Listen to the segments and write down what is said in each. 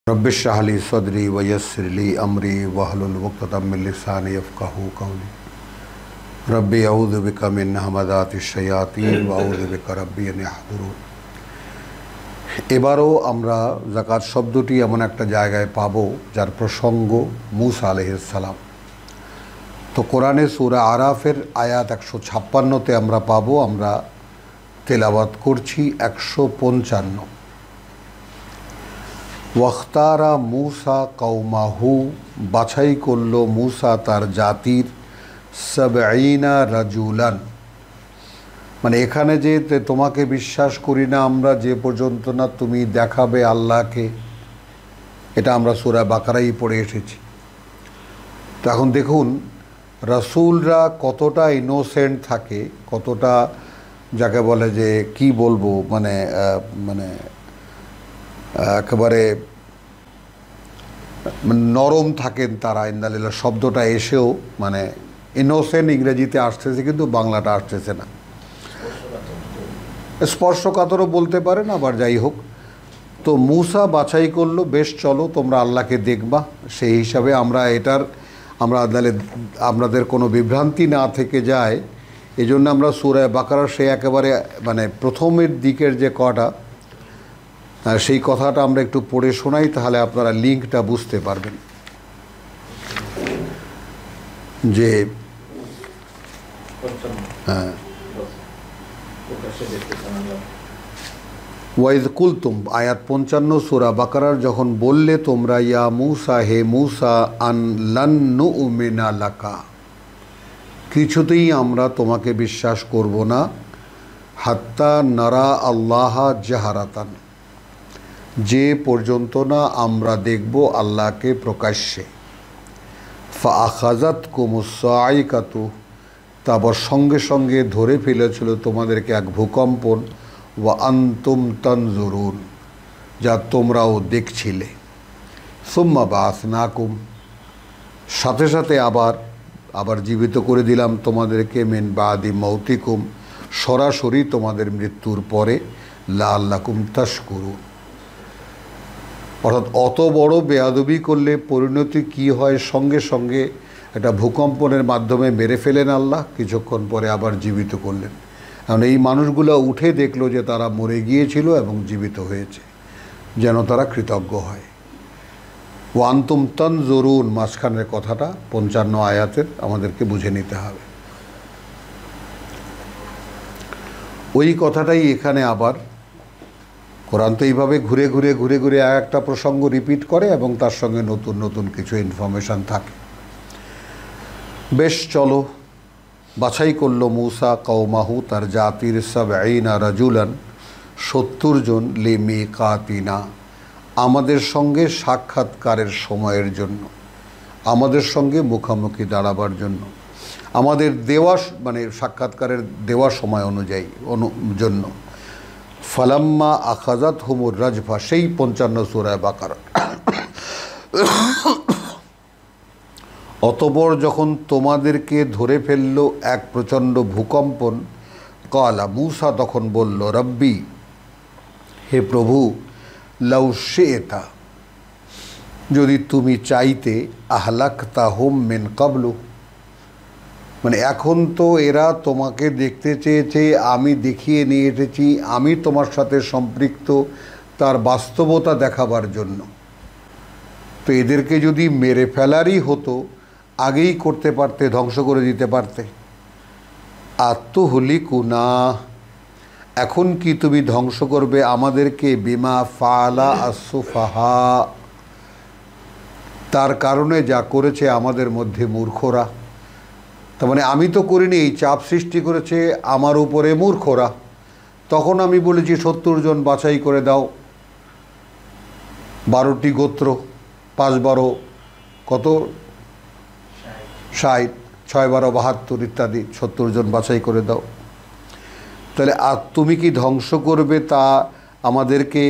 रब्बिश्रह ली सदरी वयस्सिर ली अमरी वहलुल उक़दतम मिन लिसानी यफ़क़हू क़ौली रब्बी अऊज़ु बिका मिन हमाज़ातिश शयातीन व अऊज़ु बिका रब्बी अन याहदुरून। এবারও আমরা যাকাত শব্দটি এমন একটা জায়গায় পাবো যার প্রসঙ্গ মূসা আলাইহিস সালাম। তো কোরআনে সূরা আরাফের আয়াত 156তে আমরা পাবো। আমরা তেলাওয়াত করছি 155। ওয়াখতারা মূসা কওমাহু, বাছাই করল মূসা তার জাতির, সাবঈনা রাজুলান, মানে এখানে যে তোমাকে বিশ্বাস করি না আমরা যে পর্যন্ত না তুমি দেখাবে আল্লাহকে, এটা আমরা সূরা বাকারায় পড়ে এসেছি। তো এখন দেখুন রাসূলরা কতটা ইনোসেন্ট থাকে, কতটা যাকে বলে যে কি বলবো, মানে মানে একেবারে নরম থাকেন তারা। ইন্দালিল্লাহ শব্দটা এসেও মানে ইনোসেন্ট ইংরেজিতে আসতেছে কিন্তু বাংলাটা আসতেছে না। স্পর্শকাতরও বলতে পারেন, আবার যাই হোক। তো মূসা বাছাই করলো, বেশ চলো তোমরা আল্লাহকে দেখবা। সেই হিসাবে আমরা আপনাদের কোনো বিভ্রান্তি না থেকে যায় এই জন্য আমরা সূরা বাকারার সেই একেবারে মানে প্রথমের দিকের যে কটা সেই কথাটা আমরা একটু পড়ে শোনাই, তাহলে আপনারা লিঙ্কটা বুঝতে পারবেন। যে হ্যাঁ, ওয়াইজ কুলতুম, আয়াত 55 সূরা বাকারার, যখন বললে তোমরা ইয়া মূসা, হে মূসা, আন লান নুমিনা লাকা, কিছুতেই আমরা তোমাকে বিশ্বাস করব না, হাত্তা নারা আল্লাহ জাহারাতান, যে পর্যন্ত না আমরা দেখব আল্লাহকে প্রকাশ্যে। ফা আখাযাতকুমুস সাঈকাতু, তারপর সঙ্গে সঙ্গে ধরে ফেলেছিল তোমাদেরকে এক ভূকম্পন, ওয়া আনতুম তানজুরুন, যা তোমরাও দেখছিলে। সুম্মা বাসনাকুম, সাথে সাথে আবার জীবিত করে দিলাম তোমাদেরকে, মিন বাদি মৌতিকুম, সরাসরি তোমাদের মৃত্যুর পরে, লাআল্লাকুম তাশকুরুন। অর্থাৎ অত বড় বেয়াদবি করলে পরিণতি কি হয়, সঙ্গে সঙ্গে একটা ভূকম্পনের মাধ্যমে মেরে ফেলেন আল্লাহ, কিছুক্ষণ পরে আবার জীবিত করলেন। কারণ এই মানুষগুলো উঠে দেখলো যে তারা মরে গিয়েছিল এবং জীবিত হয়েছে, যেন তারা কৃতজ্ঞ হয়। ওয়া আনতুম তানজুরুন, মাঝখানের কথাটা 55 আয়াতের আমাদেরকে বুঝে নিতে হবে। ওই কথাটাই এখানে আবার কোরআন তো এইভাবে ঘুরে ঘুরে একটা প্রসঙ্গ রিপিট করে এবং তার সঙ্গে নতুন নতুন কিছু ইনফরমেশান থাকে। বেশ চলো, বাছাই করল মূসা কওমাহু, তার জাতির, সাবঈনা রাজুলান, 70 জন, লিমিকাতিনা, আমাদের সঙ্গে সাক্ষাৎকারের সময়ের জন্য, আমাদের সঙ্গে মুখামুখি দাঁড়াবার জন্য, আমাদের দেওয়া মানে সাক্ষাৎকারের দেওয়া সময় অনুযায়ী জন্য। ফালাম্মা আখাযাতহুমুর রাজফা, সেই 55 সূরা বাকারা। অতঃপর যখন তোমাদেরকে ধরে ফেলল এক প্রচণ্ড ভূকম্পন, কালা, মূসা তখন বলল, রব্বি, হে প্রভু, লাউ শি'তা, যদি তুমি চাইতে, আহলাকতাহুম মিন ক্বাবলু, মানে এখন তো এরা তোমাকে দেখতে চেয়েছে, আমি দেখিয়ে নিয়ে এসেছি, আমি তোমার সাথে সম্পৃক্ত, তার বাস্তবতা দেখাবার জন্য। তো এদেরকে যদি মেরে ফেলারই হতো, আগেই করতে পারতে, ধ্বংস করে দিতে পারতে। আতুহলিকুনা, এখন কি তুমি ধ্বংস করবে আমাদেরকে, বিমা ফাআলা আসসুফাহা, তার কারণে যা করেছে আমাদের মধ্যে মূর্খরা। তার মানে আমি তো করিনি, এই চাপ সৃষ্টি করেছে আমার উপরে মূর্খরা। তখন আমি বলেছি 70 জন বাছাই করে দাও, 12টি গোত্র, 5 12 কত, 60, 6 12 72 ইত্যাদি, 70 জন বাছাই করে দাও। তাহলে আর তুমি কি ধ্বংস করবে তা আমাদেরকে,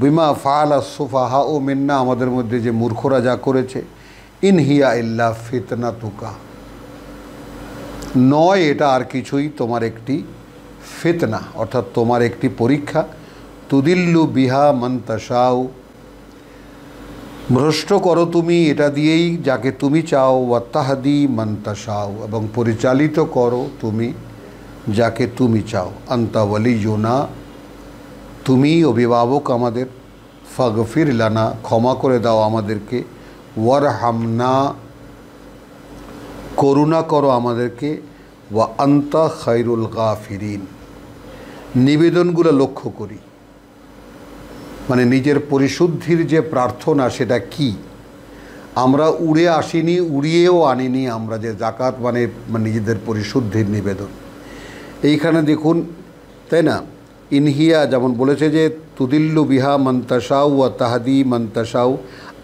বিমা ফাআলা সুফাহা ও মিন্না, আমাদের মধ্যে যে মূর্খরা যা করেছে। ইন হিয়া ইল্লা ফিতনাতুকা, নয় এটা আর কিছুই তোমার একটি ফিতনা, অর্থাৎ তোমার একটি পরীক্ষা। তুদিল্লু বিহা মান তাশাউ, ভ্রষ্ট করো তুমি এটা দিয়েই যাকে তুমি চাও, ওয়াত্তাহাদি মান তাশাও, এবং পরিচালিত করো তুমি যাকে তুমি চাও। আন্তা ওয়ালিয়ুনা, তুমি অভিভাবক আমাদের, ফাগফির লানা, ক্ষমা করে দাও আমাদেরকে, ওয়ারহামনা, করুণা করো আমাদেরকে, ওয়া আন্তা খায়রুল গাফিরিন। নিবেদনগুলো লক্ষ্য করি, মানে নিজের পরিশুদ্ধির যে প্রার্থনা সেটা কি? আমরা উড়ে আসিনি, উড়িয়েও আনিনি আমরা, যে জাকাত মানে নিজেদের পরিশুদ্ধির নিবেদন। এইখানে দেখুন, তাই না, ইনহিয়া যেমন বলেছে যে তুদিল্লু বিহা মন্তাসাউ ওয়া তাহাদি মন্তাসাউ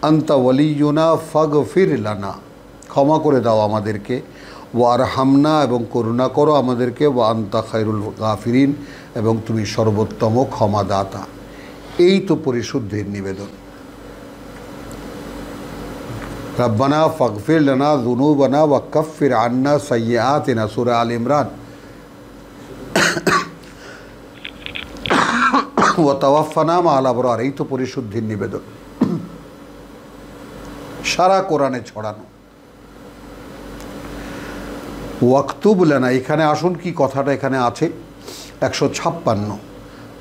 আন্তা ওয়ালিয়ুনা ফাগফির লানা, ক্ষমা করে দাও আমাদেরকে, ওয়ারহামনা, এবং করুণা করো আমাদেরকে, ওয়া আন্তা খায়রুল গাফিরিন, এবং তুমি সর্বোত্তম ক্ষমাদাতা। এই তো পরিশুদ্ধির নিবেদন। রব্বানা ফাগফির লানা যুনুবানা ওয়া কাফির আন্না সাইয়্যাতিনা, সূরা আল ইমরান। ওয়া তাওয়াফানা মা'আল আবরার, এই তো পরিশুদ্ধির নিবেদন, সারা কোরআনে ছড়ানো। ওয়াকতুব লানা, এখানে আসুন কি কথাটা এখানে আছে 156,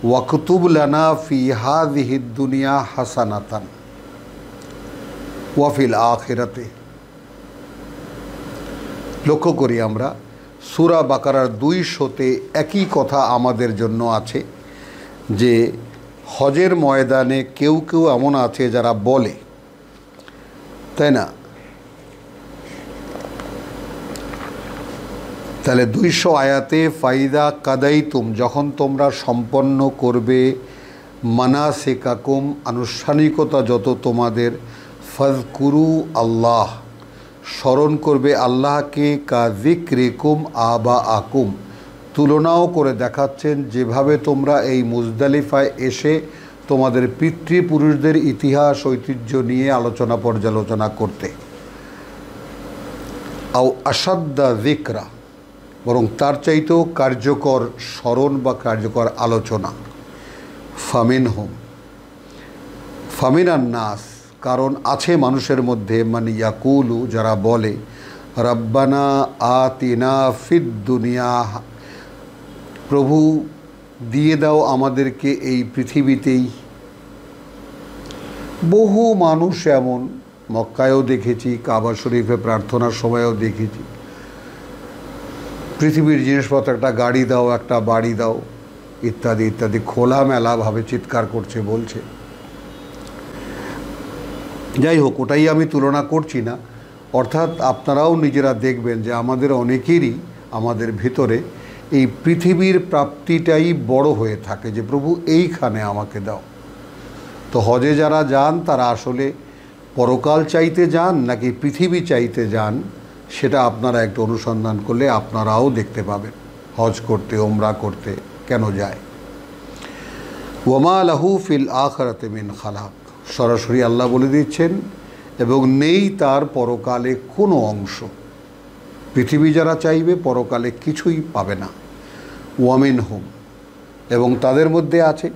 ওয়াকতুব লানা ফি হাযিহিদ দুনিয়া হাসানাতান ওয়া ফিল আখিরাতে। লক্ষ্য করি আমরা সূরা বাকারার 200-তে একই কথা আমাদের জন্য আছে, যে হজের ময়দানে কেউ কেউ এমন আছে যারা বলে, তাই না? তাহলে 200 আয়াতে ফাইদা কাদাইতুম, যখন তোমরা সম্পন্ন করবে, মানাসিকাকুম, আনুষ্ঠানিকতা যত তোমাদের, ফাযকুরু আল্লাহ, স্মরণ করবে আল্লাহকে, কা যিকরিকুম আবাআকুম, তুলনাও করে দেখাচ্ছেন যেভাবে তোমরা এই মুজদালিফায় এসে তোমাদের পিতৃপুরুষদের ইতিহাস ঐতিহ্য নিয়ে আলোচনা পর্যালোচনা করতে। আও আসাদ্দা যিকরা, বরং তার চাইতেও কার্যকর স্মরণ বা কার্যকর আলোচনা। ফামিনহুম, ফামিনান নাস, কারণ আছে মানুষের মধ্যে, মানে ইয়াকুলু, যারা বলে, রব্বানা আতিনা ফিদ দুনিয়া, প্রভু দিয়ে দাও আমাদেরকে এই পৃথিবীতেই। বহু মানুষ এমন, মক্কায়ও দেখেছি, কাবা শরীফে প্রার্থনার সময়ও দেখেছি, পৃথিবীর জিনিসপত্র, একটা গাড়ি দাও, একটা বাড়ি দাও, ইত্যাদি ইত্যাদি, খোলামেলাভাবে চিৎকার করছে, বলছে। যাই হোক, ওটাই আমি তুলনা করছি না। অর্থাৎ আপনারাও নিজেরা দেখবেন যে আমাদের অনেকেরই আমাদের ভিতরে এই পৃথিবীর প্রাপ্তিটাই বড় হয়ে থাকে, যে প্রভু এইখানে আমাকে দাও। তো হজে যারা যান তারা আসলে পরকাল চাইতে যান নাকি পৃথিবী চাইতে যান, সেটা আপনারা একটু অনুসন্ধান করলে আপনারাও দেখতে পাবেন হজ করতে, ওমরা করতে কেন যায়। ওয়ামা লাহু ফিল আখিরাতি মিন খালাক, সরাসরি আল্লাহ বলে দিচ্ছেন, এবং নেই তার পরকালে কোনো অংশ। পৃথিবী যারা চাইবে পরকালে কিছুই পাবে না। ওয়ামিনহুম, এবং তাদের মধ্যে আছে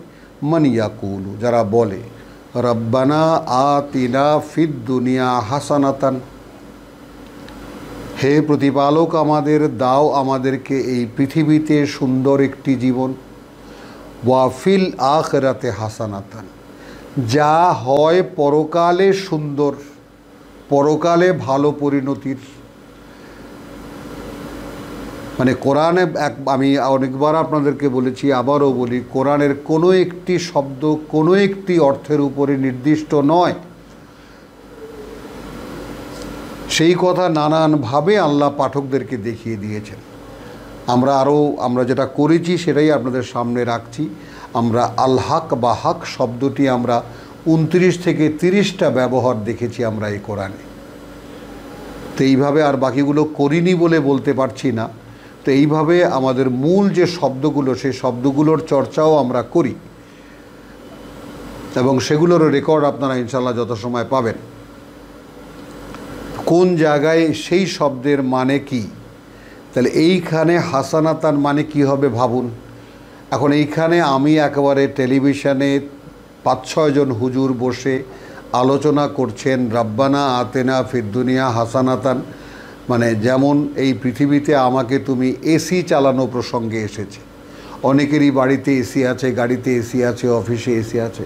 মান ইয়াকুলু, যারা বলে, রব্বানা আতিনা ফিদ দুনিয়া হাসানাতান, হে প্রতিপালক আমাদের, দাও আমাদেরকে এই পৃথিবীতে সুন্দর একটি জীবন, ওয়া ফিল আখিরাতে হাসানাতান, যা হয় পরকালে সুন্দর, পরকালে ভালো পরিণতির। মানে কোরআনে আমি অনেকবার আপনাদেরকে বলেছি, আবারও বলি, কোরআনের কোনো একটি শব্দ কোনো একটি অর্থের উপরে নির্দিষ্ট নয়। সেই কথা নানানভাবে আল্লাহ পাঠকদেরকে দেখিয়ে দিয়েছেন। আমরা যেটা করেছি সেটাই আপনাদের সামনে রাখছি। আমরা আল হক বা হক শব্দটি আমরা 29 থেকে 30টা ব্যবহার দেখেছি আমরা এই কোরআনে। তো এইভাবে আর বাকিগুলো করিনি বলে বলতে পারছি না। তো এইভাবে আমাদের মূল যে শব্দগুলো, সেই শব্দগুলোর চর্চাও আমরা করি, এবং সেগুলোরও রেকর্ড আপনারা ইনশাল্লাহ যত সময় পাবেন। কোন জায়গায় সেই শব্দের মানে কি, তাহলে এইখানে হাসানাতান মানে কি হবে ভাবুন। এখন এইখানে আমি একেবারে টেলিভিশনে 5-6 জন হুজুর বসে আলোচনা করছেন রাব্বানা আতেনা ফিদ দুনিয়া হাসানাতান, মানে যেমন এই পৃথিবীতে আমাকে তুমি এসি চালানো প্রসঙ্গে এসেছে। অনেকেরই বাড়িতে এসি আছে, গাড়িতে এসি আছে, অফিসে এসি আছে।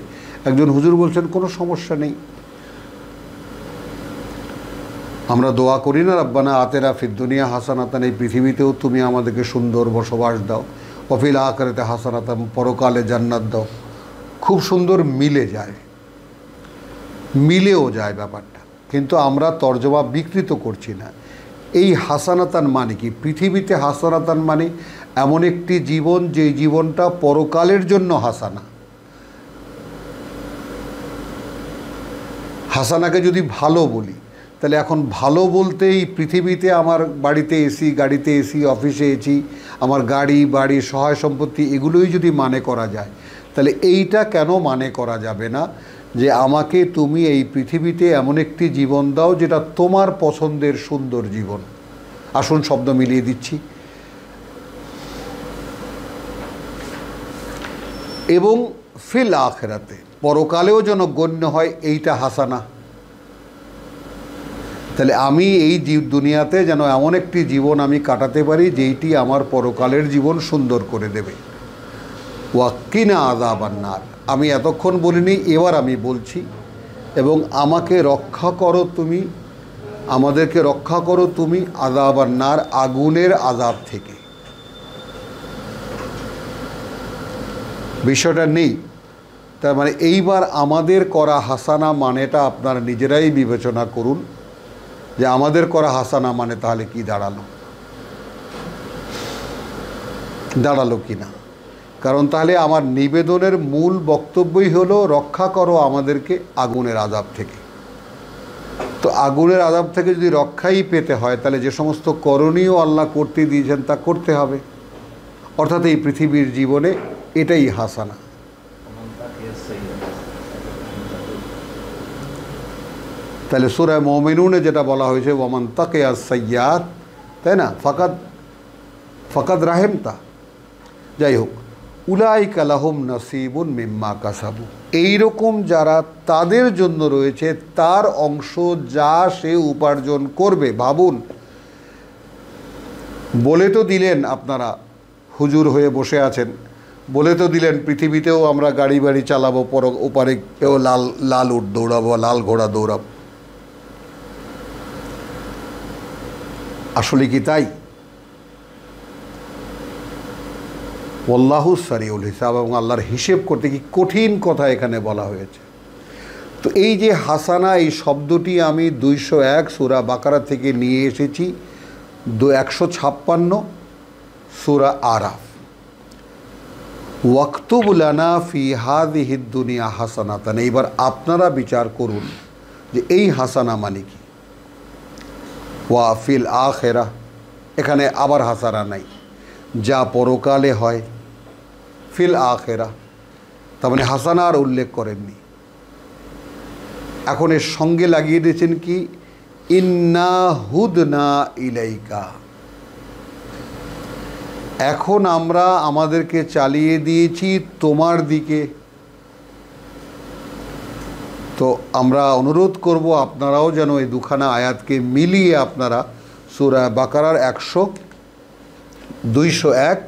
একজন হুজুর বলছেন কোনো সমস্যা নেই, আমরা দোয়া করি না রাব্বানা আতেনা ফিদ দুনিয়া হাসানাতান, এই পৃথিবীতেও তুমি আমাদেরকে সুন্দর বসবাস দাও, ওয়াফিল আখিরাতি হাসানাতান, পরকালে জান্নাত দাও। খুব সুন্দর মিলেও যায় ব্যাপারটা, কিন্তু আমরা তর্জমা বিকৃত করছি না। এই হাসানাতান মানে কি? পৃথিবীতে হাসানাতান মানে এমন একটি জীবন যে জীবনটা পরকালের জন্য হাসানা। হাসানাকে যদি ভালো বলি, তাহলে এখন ভালো বলতেই পৃথিবীতে আমার বাড়িতে এসি, গাড়িতে এসি, অফিসে এসি, আমার গাড়ি বাড়ি সহায় সম্পত্তি এগুলোই যদি মানে করা যায়, তাহলে এইটা কেন মানে করা যাবে না যে আমাকে তুমি এই পৃথিবীতে এমন একটি জীবন দাও যেটা তোমার পছন্দের সুন্দর জীবন। আসুন শব্দ মিলিয়ে দিচ্ছি। এবং ফিল আখিরাতে, পরকালেও যেন গণ্য হয় এইটা হাসানা। তাহলে আমি এই দুনিয়াতে যেন এমন একটি জীবন আমি কাটাতে পারি যেইটি আমার পরকালের জীবন সুন্দর করে দেবে। ওয়াক্কিনা আযাবান নার, আমি এতক্ষণ বলিনি, এবার আমি বলছি। এবং আমাকে রক্ষা করো তুমি, আমাদেরকে রক্ষা করো তুমি আযাবান নার, আগুনের আযাব থেকে। বিষয়টা নেই। তার মানে এইবার আমাদের করা হাসানা মানেটা আপনারা নিজেরাই বিবেচনা করুন যে আমাদের করা হাসানা মানে তাহলে কি দাঁড়ালো কি না। কারণ তাহলে আমার নিবেদনের মূল বক্তব্যই হলো রক্ষা করো আমাদেরকে আগুনের আযাব থেকে। তো আগুনের আযাব থেকে যদি রক্ষাই পেতে হয়, তাহলে যে সমস্ত করণীয় আল্লাহ করতে দিয়েছেন তা করতে হবে। অর্থাৎ এই পৃথিবীর জীবনে এটাই হাসানা। তাহলে সূরা মুমিনুনে যেটা বলা হয়েছে ওয়ামান তাকিয়া সাইয়্যাত, তাই না, ফাকাদ রাহেমতা। যাই হোক, উলাইকা লাহুম নাসিবুন মিম্মা কাসাবু, এইরকম যারা, তাদের জন্য রয়েছে তার অংশ যা সে উপার্জন করবে। ভাবুন, বলে তো দিলেন, আপনারা হুজুর হয়ে বসে আছেন, বলে তো দিলেন পৃথিবীতেও আমরা গাড়ি বাড়ি চালাবো, ওপারে কেউ লাল উট দৌড়াবো, লাল ঘোড়া দৌড়াবো। আসলে কি তাই? ওয়াল্লাহু সারিউল হিসাব, এবং আল্লাহর হিসেব করতে কি কঠিন কথা এখানে বলা হয়েছে। তো এই যে হাসানা, এই শব্দটি আমি 201 সূরা বাকারা থেকে নিয়ে এসেছি 156 সূরা আরাফ। ওয়াক্তুব লানা ফি হাযিহিদ দুনিয়া হাসানাতান। এইবার আপনারা বিচার করুন যে এই হাসানা মানে কি। ওয়া ফিল আখিরা, এখানে আবার হাসানা নাই, যা পরকালে হয়। ফিল আখিরা তার মানে হাসানা আর উল্লেখ করেননি। এখন এর সঙ্গে লাগিয়ে দিয়েছেন কি, ইন্না হুদনা ইলাইকা, এখন আমরা আমাদেরকে চালিয়ে দিয়েছি তোমার দিকে। তো আমরা অনুরোধ করব আপনারাও যেন এই দুখানা আয়াতকে মিলিয়ে আপনারা সূরা বাকারার 201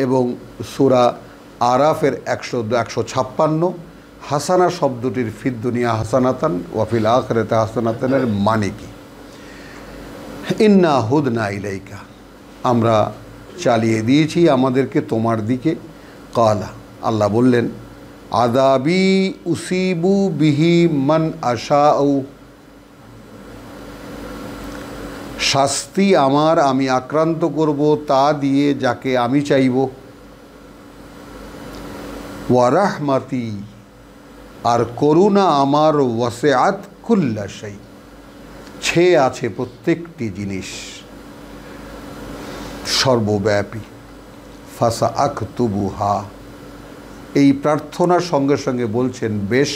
এবং সূরা আরাফের 156 হাসানা শব্দটির ফিদ দুনিয়া হাসানাতান ওয়াফিল আখিরাতি হাসানাতানের মানে কি। ইন্না হুদনা ইলাইকা, আমরা চালিয়ে দিয়েছি আমাদেরকে তোমার দিকে। কালা, আল্লাহ বললেন, আযাবি উসিবু বিহি মান আশাউ, শাস্তি আমার, আমি আক্রান্ত করব তা দিয়ে যাকে আমি চাইব। ওয়া রাহমাতি, আর করুণা আমার, ওয়াসিআত কুল্লা শাই, ছেয়ে আছে প্রত্যেকটি জিনিস, সর্বব্যাপী। ফাসা আকতুবুহা, এই প্রার্থনার সঙ্গে সঙ্গে বলছেন বেশ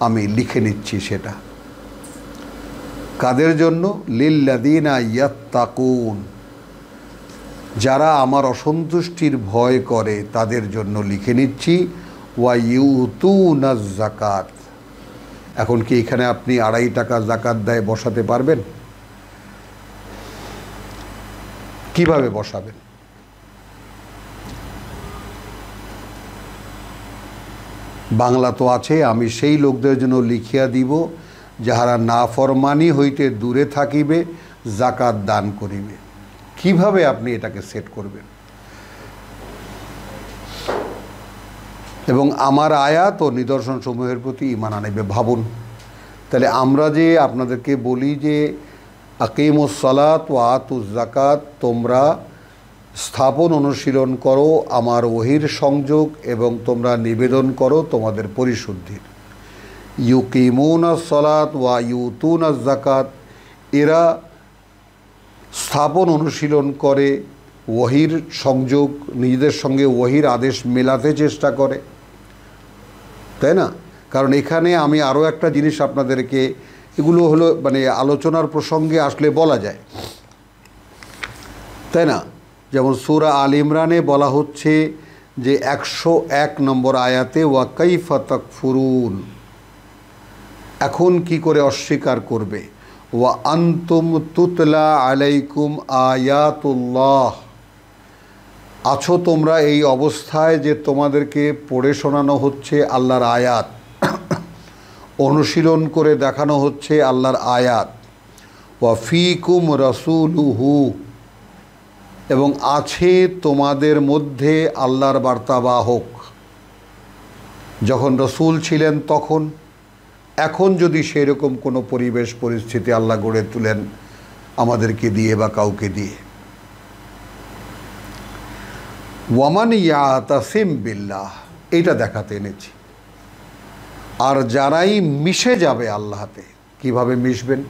আমি লিখে নিচ্ছি সেটা। কাদের জন্য? লিল্লাযীনা ইয়াত্তাকুন, যারা আমার অসন্তুষ্টির ভয় করে তাদের জন্য লিখে নিচ্ছি। ওয়া ইউতুনাজ যাকাত, এখন কি এখানে আপনি 2.5 টাকা যাকাত দেয় বসাতে পারবেন? কিভাবে বসাবেন? বাংলা তো আছে, আমি সেই লোকদের জন্য লিখিয়া দিব যাহারা নাফরমানি হইতে দূরে থাকিবে, যাকাত দান করিবে। কিভাবে আপনি এটাকে সেট করবেন? এবং আমার আয়াত ও নিদর্শন সমূহের প্রতি ঈমান আনিবে। ভাবুন, তাহলে আমরা যে আপনাদেরকে বলি যে আকিমুস সালাত ওয়া আতুজ যাকাত, তোমরা স্থাপন অনুশীলন করো আমার ওহির সংযোগ এবং তোমরা নিবেদন করো তোমাদের পরিশুদ্ধির। ইউকিমুনাস সালাত ওয়া ইউতুনাজ যাকাত, এরা স্থাপন অনুশীলন করে, ওহির সংযোগ, নিজেদের সঙ্গে ওহির আদেশ মেলাতে চেষ্টা করে, তাই না? কারণ এখানে আমি আরও একটা জিনিস আপনাদেরকে, এগুলো হলো মানে আলোচনার প্রসঙ্গে আসলে বলা যায়, তাই না? যেমন সূরা আল ইমরানে বলা হচ্ছে যে 101 নম্বর আয়াতে ওয়া কাইফা তাকফুরুন, এখন কি করে অস্বীকার করবে, ওয়া আনতুম তুতলা আলাইকুম আয়াতুল্লাহ, আছো তোমরা এই অবস্থায় যে তোমাদেরকে পড়ে শোনানো হচ্ছে আল্লাহর আয়াত, অনুশীলন করে দেখানো হচ্ছে আল্লাহর আয়াত। ওয়া ফিকুম রাসূলুহু, এবং আছে তোমাদের মধ্যে আল্লাহর বার্তাবাহক। যখন রসূল ছিলেন তখন, এখন যদি সেরকম কোনো পরিবেশ পরিস্থিতি আল্লাহ গড়ে তুলেন আমাদেরকে দিয়ে বা কাউকে দিয়ে। ওয়ামান ইয়াতাসিম বিল্লাহ, এইটা দেখাতে এনেছি। আর যারাই মিশে যাবে আল্লাহতে, কিভাবে মিশবেন?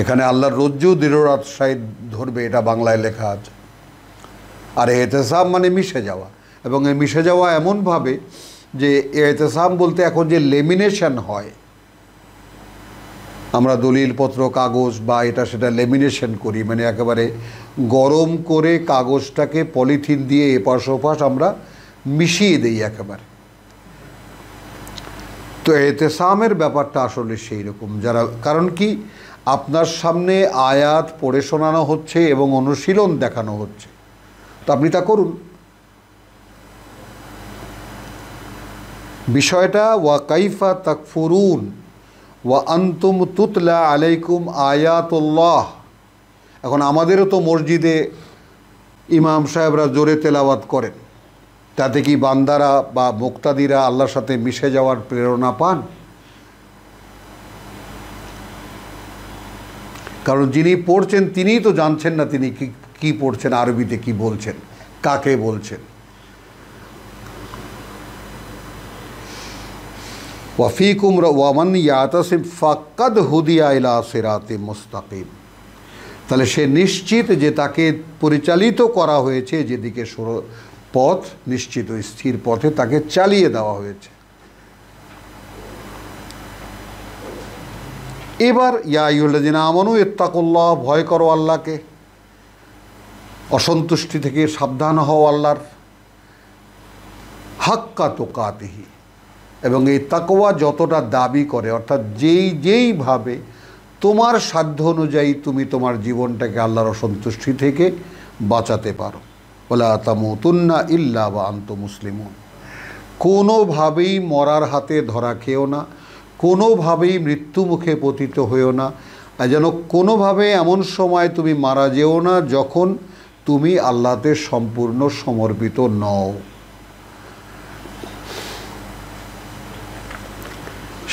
এখানে আল্লাহর রজ্জু দৃঢ়রাত সাইড ধরবে, এটা বাংলায় লেখা আছে। আর এতেসাম মানে মিশে যাওয়া, এবং এই মিশে যাওয়া এমনভাবে যে এতেসাম বলতে এখন যে লেমিনেশন হয়, আমরা দলিলপত্র কাগজ বা এটা সেটা লেমিনেশন করি, মানে একেবারে গরম করে কাগজটাকে পলিথিন দিয়ে এপাশ ওপাশ আমরা মিশিয়ে দিই একেবারে। তো এতেসামের ব্যাপারটা আসলে সেই রকম, যারা, কারণ কি আপনার সামনে আয়াত পড়ে শোনানো হচ্ছে এবং অনুশীলন দেখানো হচ্ছে, তো আপনি তা করুন। বিষয়টা ওয়া কাইফা তাকফুরুন ওয়া আনতুম তুতলা আলাইকুম আয়াতুল্লাহ। এখন আমাদেরও তো মসজিদে ইমাম সাহেবরা জোরে তেলাওয়াত করেন, তাতে কি বান্দারা বা মুক্তাদিরা আল্লাহর সাথে মিশে যাওয়ার প্রেরণা পান? কারণ যিনি পড়ছেন তিনিই তো জানছেন না তিনি কি পড়ছেন, আরবিতে কি বলছেন, কাকে বলছেন। ওয়াফিকুম ওয়ামান ইয়াতাসিম ফাকাদ হুদিয়া ইলা সিরাতিম মুস্তাকিম, তাহলে সে নিশ্চিত যে তাকে পরিচালিত করা হয়েছে যেদিকে পথ নিশ্চিত, স্থির পথে তাকে চালিয়ে দেওয়া হয়েছে। এবার ইয়া আইয়ুহাল্লাযীনা আমানু ইত্তাকুল্লাহ, ভয় করো আল্লাহকে, অসন্তুষ্টি থেকে সাবধান হও আল্লাহর, হাক্কা তুকাতিহি, এবং এই তাকওয়া যতটা দাবি করে, অর্থাৎ যেইভাবে তোমার সাধ্য অনুযায়ী তুমি তোমার জীবনটাকে আল্লাহর অসন্তুষ্টি থেকে বাঁচাতে পারো। ওয়ালা তামুতুন্না ইল্লা ওয়া আনতুম মুসলিমুন, কোনোভাবেই মরার হাতে ধরা খেও না, কোনোভাবেই মৃত্যু মুখে পতিত হয়েও না, যেন কোনোভাবে এমন সময় তুমি মারা যেও না যখন তুমি আল্লাহতে সম্পূর্ণ সমর্পিত নও।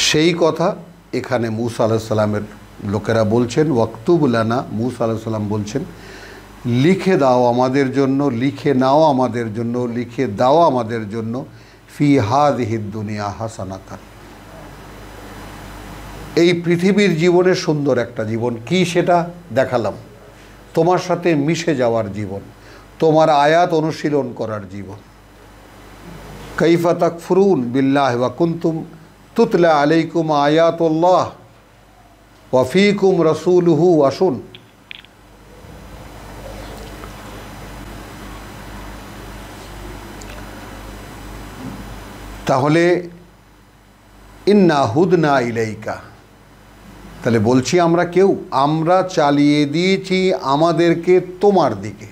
সেই কথা এখানে মূসা আলাইহিস সালামের লোকেরা বলছেন, ওয়াক্তুব লানা, মূসা আলাইহিস সালাম বলছেন লিখে দাও আমাদের জন্য, লিখে নাও আমাদের জন্য, লিখে দাও আমাদের জন্য, ফি হাযিহিদ দুনিয়া হাসানাতান, এই পৃথিবীর জীবনে সুন্দর একটা জীবন। কি সেটা দেখালাম, তোমার সাথে মিশে যাওয়ার জীবন, তোমার আয়াত অনুশীলন করার জীবন। কাইফা তাকফুরুন বিল্লাহি ওয়া কুনতুম তুতলা আলাইকুম আয়াতুল্লাহ ওয়া ফীকুম রাসূলুহু, আসুন তাহলে ইন্না হুদনা ইলাইকা, তাহলে বলছি আমরা চালিয়ে দিয়েছি আমাদেরকে তোমার দিকে।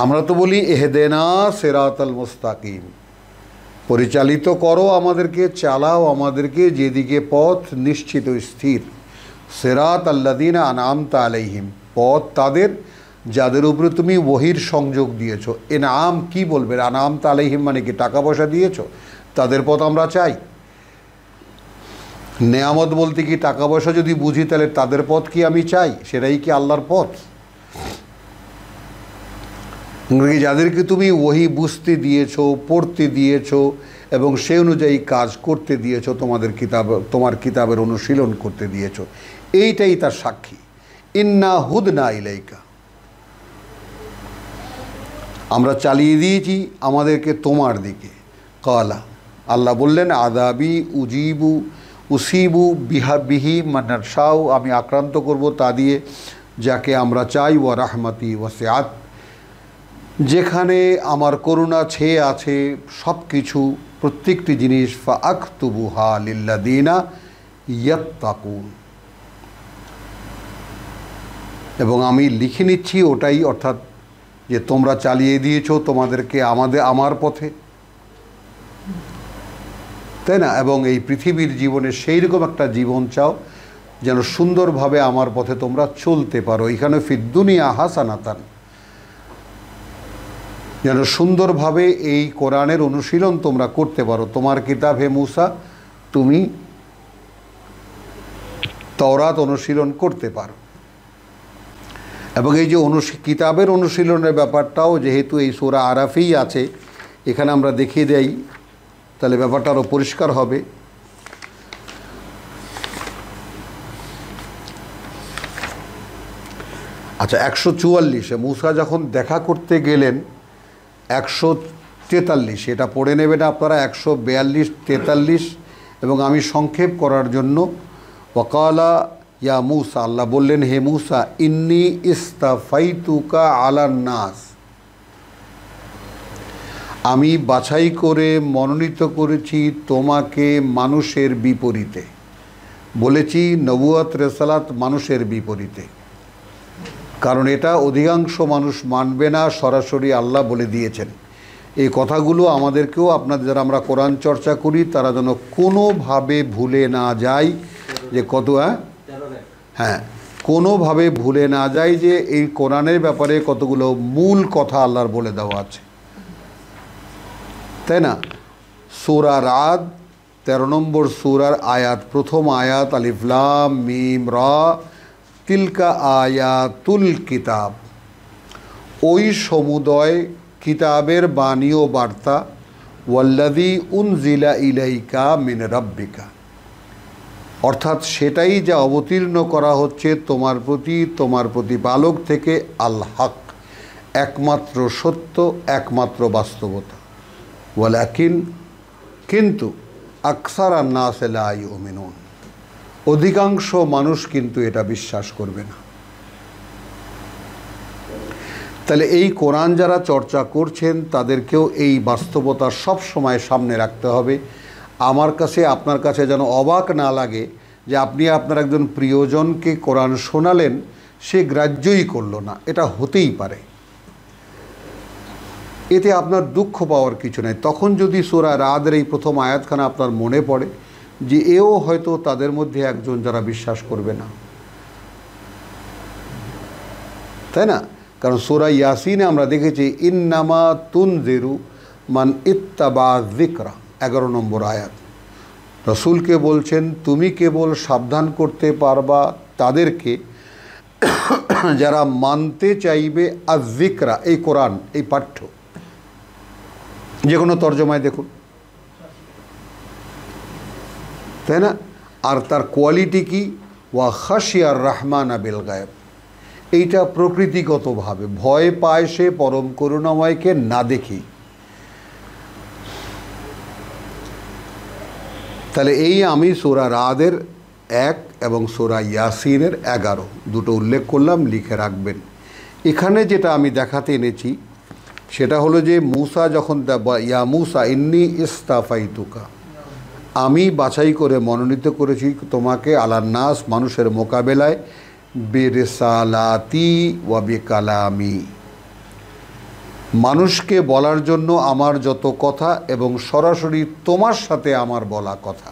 আমরা তো বলি এহদেনা সিরাতাল মুস্তাকিম, পরিচালিত করো আমাদেরকে, চালাও আমাদেরকে যেদিকে পথ নিশ্চিত স্থির। সিরাত আল্লাযীনা আনআমতা আলাইহিম, পথ তাদের যাদের উপরে তুমি ওহীর সংযোগ দিয়েছো। ইনআম কি বলবেন? আনআমতা আলাইহিম মানে কি টাকা পয়সা দিয়েছো? তাদের পথ আমরা চাই। নেয়ামত বলতে কি টাকা পয়সা যদি বুঝি তাহলে তাদের পথ কি আমি চাই? সেটাই কি আল্লাহর পথ? যাদেরকে তুমি ওহী বুঝতে দিয়েছো, পড়তে দিয়েছো এবং সে অনুযায়ী কাজ করতে দিয়েছো, তোমার কিতাবের অনুশীলন করতে দিয়েছো, এইটাই তার সাক্ষী। ইন্না হুদনা ইলাইকা, আমরা চালিয়ে দিয়েছি আমাদেরকে তোমার দিকে। কালা, আল্লাহ বললেন আযাবি উসিবু বিহি মানাশাউ, আমি আক্রান্ত করব তা দিয়ে যাকে আমরা চাই। ওয়া রাহমাতি ওয়াসিআত, যেখানে আমার করুণা ছেয়ে আছে সব কিছু, প্রত্যেকটি জিনিস। ফাআকতুবুহা লিল্লাযীনা ইয়াত্তাকুন, এবং আমি লিখে নিচ্ছি ওটাই, অর্থাৎ যে তোমরা চালিয়ে দিয়েছো তোমাদেরকে আমার পথে, তাই না? এবং এই পৃথিবীর জীবনে সেই রকম একটা জীবন চাও যেন সুন্দরভাবে আমার পথে তোমরা চলতে পারো। এখানে ফিদ দুনিয়া হাসানাতান, যেন সুন্দরভাবে এই কোরআনের অনুশীলন তোমরা করতে পারো। তোমার কিতাব হে মূসা, তুমি তাওরাত অনুশীলন করতে পারো। এবং এই যে কিতাবের অনুশীলনের ব্যাপারটাও যেহেতু এই সূরা আরাফেই আছে, এখানে আমরা দেখিয়ে দেই, তাহলে ব্যাপারটা আরও পরিষ্কার হবে। আচ্ছা, 144-এ মূসা যখন দেখা করতে গেলেন, 143 এটা পড়ে নেবেন আপনারা, 142, 43, এবং আমি সংক্ষেপ করার জন্য ওয়াকালা ইয়া মূসা, আল্লাহ বললেন হে মূসা, ইন্নী ইস্তাফাইতুকা আলান নাস, আমি বাছাই করে মনোনীত করেছি তোমাকে মানুষের বিপরীতে। বলেছি নবুয়ত রেসালাত মানুষের বিপরীতে, কারণ এটা অধিকাংশ মানুষ মানবে না, সরাসরি আল্লাহ বলে দিয়েছেন। এই কথাগুলো আমাদেরকেও, আপনাদের যারা আমরা কোরআন চর্চা করি তারা যেন কোনোভাবে ভুলে না যায় যে হ্যাঁ কোনোভাবে ভুলে না যায় যে এই কোরআনের ব্যাপারে কতগুলো মূল কথা আল্লাহর বলে দেওয়া আছে, তাই না? সূরা রাদ 13 নম্বর সূরার আয়াত, প্রথম আয়াত, আলিফ লাম মিম রা তিলকা আয়াতুল কিতাব, ওই সমুদয় কিতাবের বাণী ও বার্তা। ওয়াল্লাযী উনজিলা ইলাইকা মিন রাব্বিকা, অর্থাৎ সেটাই যা অবতীর্ণ করা হচ্ছে তোমার প্রতিপালক থেকে। আল হক, একমাত্র সত্য, একমাত্র বাস্তবতা। ওয়ালাকিন, কিন্তু, আকসারান নাস লা ইউমিনুন, অধিকাংশ মানুষ কিন্তু এটা বিশ্বাস করবে না। তাহলে এই কোরআন যারা চর্চা করছেন তাদেরকেও এই বাস্তবতা সব সময় সামনে রাখতে হবে। আমার কাছে, আপনার কাছে যেন অবাক না লাগে যে আপনি আপনার একজন প্রিয়জনকে কোরআন শোনালেন, সে গ্রাহ্যই করলো না, এটা হতেই পারে। এতে আপনার দুঃখ পাওয়ার কিছু নেই। তখন যদি সূরা রাদের এই প্রথম আয়াতখানা আপনার মনে পড়ে যে এও হয়তো তাদের মধ্যে একজন যারা বিশ্বাস করবে না, তাই না? কারণ সূরা ইয়াসিনে আমরা দেখেছি ইন্নামা তুনজিরু মান ইত্তাবা যিকরা, 11 নম্বর আয়াত। রসুলকে বলছেন তুমি কেবল সাবধান করতে পারবা তাদেরকে যারা মানতে চাইবে আয-যিকরা, এই কোরআন, এই পাঠ্য, যে কোনো তর্জমায় দেখুন, তাই না? আর তার কোয়ালিটি কি? ওয়া খাশিয়ার রহমান বিল গায়ব, এইটা প্রকৃতিগতভাবে ভয় পায় সে পরম করুণাময়কে না দেখি। তাহলে এই আমি সূরা রাদের 1 এবং সূরা ইয়াসিনের 11 দুটো উল্লেখ করলাম, লিখে রাখবেন। এখানে যেটা আমি দেখাতে এনেছি সেটা হলো যে মূসা যখন ইয়া মূসা ইন্নী ইস্তাফাইতুকা, আমি বাছাই করে মনোনীত করেছি তোমাকে আলান নাস, মানুষের মোকাবেলায়, বিরিসালাতি ওয়া বিকালামি, মানুষকে বলার জন্য আমার যত কথা এবং সরাসরি তোমার সাথে আমার বলা কথা।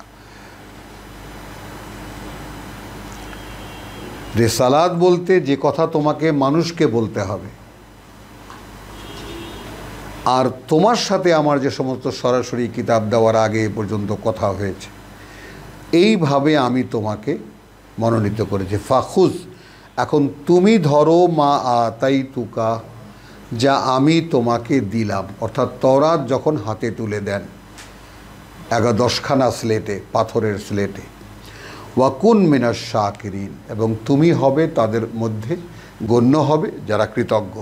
রিসালাত বলতে যে কথা তোমাকে মানুষকে বলতে হবে, আর তোমার সাথে আমার যে সমস্ত সরাসরি কিতাব দেওয়ার আগে এ পর্যন্ত কথা হয়েছে, এইভাবে আমি তোমাকে মনোনীত করেছি। ফাখুজ, এখন তুমি ধরো মা আতাইতুকা, যা আমি তোমাকে দিলাম, অর্থাৎ তওরাত যখন হাতে তুলে দেন 10খানা স্লেটে, পাথরের স্লেটে, ওয়াকুন মিনাশ শাকিরিন, এবং তুমি হবে তাদের মধ্যে গণ্য হবে যারা কৃতজ্ঞ।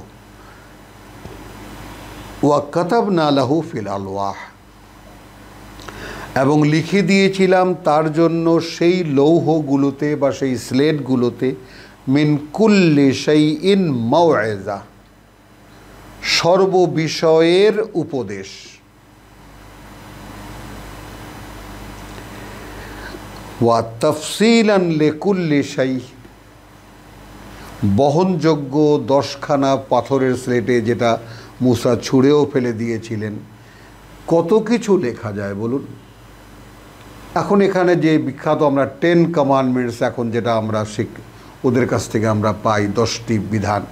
ওয়া কাতাবনা লাহু ফিল আলওয়াহ, এবং লিখে দিয়েছিলাম তার জন্য সেই লৌহগুলোতে বা সেই স্লেটগুলোতে, মিন কুল্লি শাইইন মাউইযা, সর্ববিষয়ের উপদেশ। ওয়া তাফসিলান লিকুল্লি শাই, বহনযোগ্য 10খানা পাথরের স্লেটে, যেটা মূসা ছুঁড়েও ফেলে দিয়েছিলেন। কত কিছু লেখা যায় বলুন। এখন এখানে যে বিখ্যাত আমরা 10 কমান্ডমেন্টস, এখন যেটা আমরা ওদের কাছ থেকে আমরা পাই 10টি বিধান,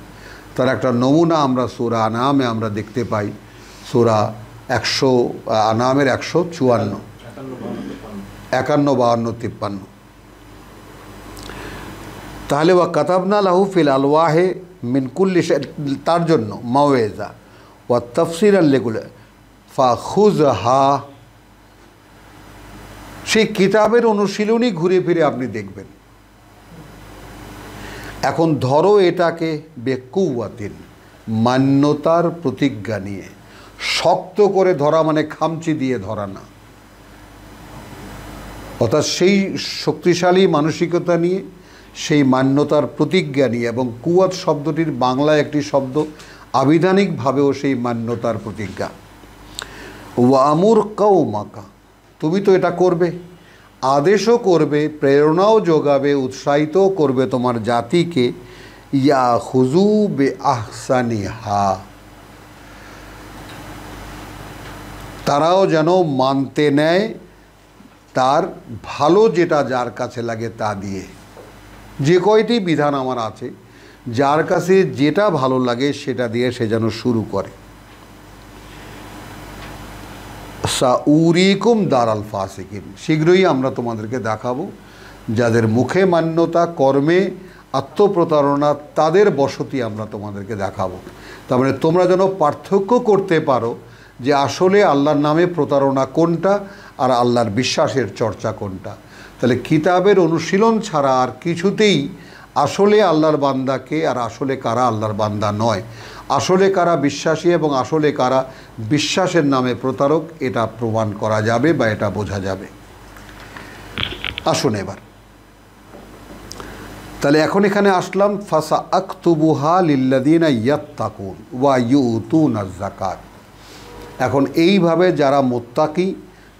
তার একটা নমুনা আমরা সূরা আনামে আমরা দেখতে পাই। সূরা আনামের 154, 51, 52, 53। তাহলে ওয়া কাতাবনা লাহু ফিল আলওয়াহে মিন কুল্লি শাই, তার জন্য মাওয়েজা ওয়া তাফসিরাল লিকুল্লি ফাখুযহা, সেই কিতাবের অনুশীলনী ঘুরে ফিরে আপনি দেখবেন। এখন ধরো এটাকে বেকুওয়াতিন, মান্যতার প্রতিজ্ঞা নিয়ে, শক্ত করে ধরা মানে খামচি দিয়ে ধরা না, অর্থাৎ সেই শক্তিশালী মানসিকতা নিয়ে, সেই মান্যতার প্রতিজ্ঞা নিয়ে। এবং কুয়াত শব্দটির বাংলায় একটি শব্দ, আবিধানিকভাবেও সেই মান্যতার প্রতিজ্ঞা। ওয়ামুর কওমাকা, তুমি তো এটা করবে, আদেশও করবে, প্রেরণাও যোগাবে, উৎসাহিতও করবে তোমার জাতিকে, ইয়া হুজু বে আহসানিহা, তারাও যেন মানতে নেয় তার ভালো যেটা যার কাছে লাগে তা দিয়ে। যে কয়টি বিধান আমার আছে, যার কাছে যেটা ভালো লাগে সেটা দিয়ে সে যেন শুরু করে। সাউরিকুম দারাল ফাসিকিন, শীঘ্রই আমরা তোমাদেরকে দেখাবো যাদের মুখে মান্যতা, কর্মে আত্মপ্রতারণা, তাদের বসতি আমরা তোমাদেরকে দেখাবো। তার মানে তোমরা যেন পার্থক্য করতে পারো যে আসলে আল্লাহর নামে প্রতারণা কোনটা আর আল্লাহর বিশ্বাসের চর্চা কোনটা। তাহলে কিতাবের অনুশীলন ছাড়া আর কিছুতেই আসলে আল্লাহর বান্দাকে আর আসলে কারা আল্লাহর বান্দা নয়, আসলে কারা বিশ্বাসী এবং আসলে কারা বিশ্বাসের নামে প্রতারক, এটা প্রমাণ করা যাবে বা এটা বোঝা যাবে। আসুন এবার তাহলে এখন এখানে আসলাম, ফাসা আকতুবুহা লিল্লাযিনা ইয়াত্তাকুন ওয়া ইউতুনাজ যাকাত। এখন এইভাবে যারা মুত্তাকি,